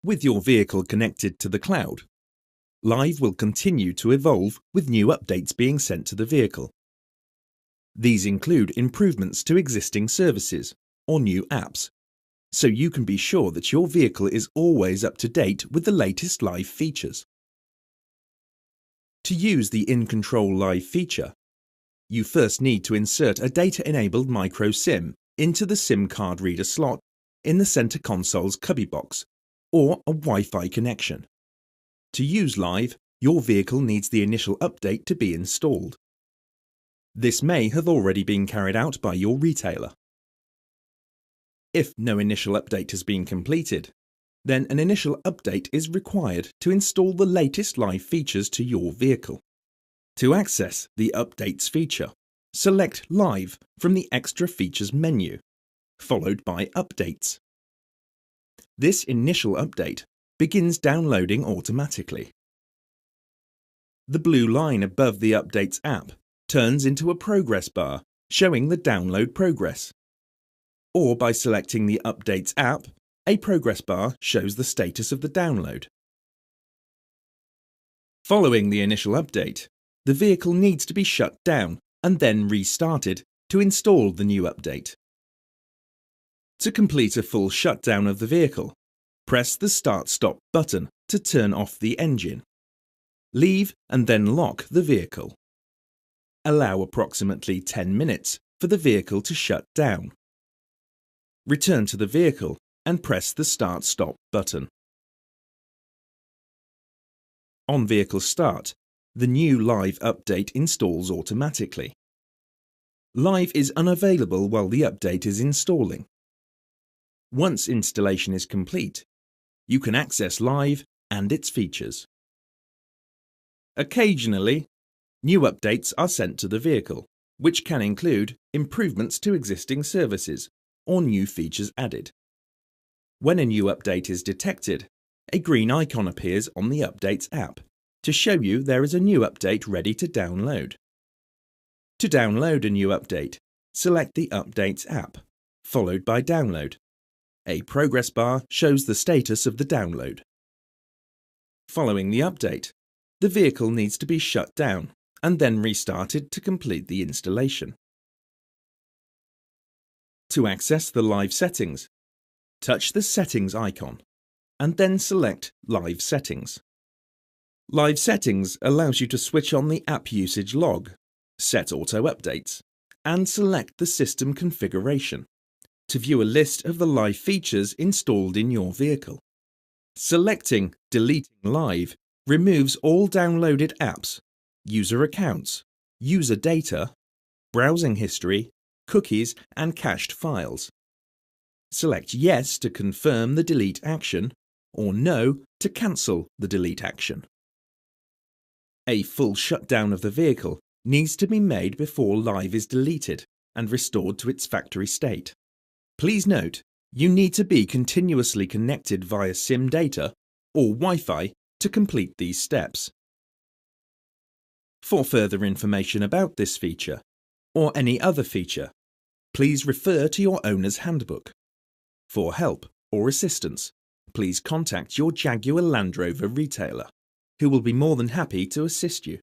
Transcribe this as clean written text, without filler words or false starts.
With your vehicle connected to the cloud, Live will continue to evolve with new updates being sent to the vehicle. These include improvements to existing services or new apps, so you can be sure that your vehicle is always up to date with the latest Live features. To use the InControl Live feature, you first need to insert a data-enabled micro SIM into the SIM card reader slot in the center console's cubby box or a Wi-Fi connection. To use Live, your vehicle needs the initial update to be installed. This may have already been carried out by your retailer. If no initial update has been completed, then an initial update is required to install the latest Live features to your vehicle. To access the Updates feature, select Live from the Extra Features menu, followed by Updates. This initial update begins downloading automatically. The blue line above the Updates app turns into a progress bar showing the download progress. Or by selecting the Updates app, a progress bar shows the status of the download. Following the initial update, the vehicle needs to be shut down and then restarted to install the new update. To complete a full shutdown of the vehicle, press the Start-Stop button to turn off the engine. Leave and then lock the vehicle. Allow approximately 10 minutes for the vehicle to shut down. Return to the vehicle and press the Start-Stop button. On vehicle start, the new Live update installs automatically. Live is unavailable while the update is installing. Once installation is complete, you can access Live and its features. Occasionally, new updates are sent to the vehicle, which can include improvements to existing services or new features added. When a new update is detected, a green icon appears on the Updates app to show you there is a new update ready to download. To download a new update, select the Updates app, followed by Download. A progress bar shows the status of the download. Following the update, the vehicle needs to be shut down and then restarted to complete the installation. To access the Live settings, touch the Settings icon and then select Live Settings. Live Settings allows you to switch on the app usage log, set auto updates, and select the system configuration to view a list of the Live features installed in your vehicle. Selecting Deleting Live removes all downloaded apps, user accounts, user data, browsing history, cookies, and cached files. Select Yes to confirm the delete action, or No to cancel the delete action. A full shutdown of the vehicle needs to be made before Live is deleted and restored to its factory state. Please note, you need to be continuously connected via SIM data or Wi-Fi to complete these steps. For further information about this feature, or any other feature, please refer to your owner's handbook. For help or assistance, please contact your Jaguar Land Rover retailer, who will be more than happy to assist you.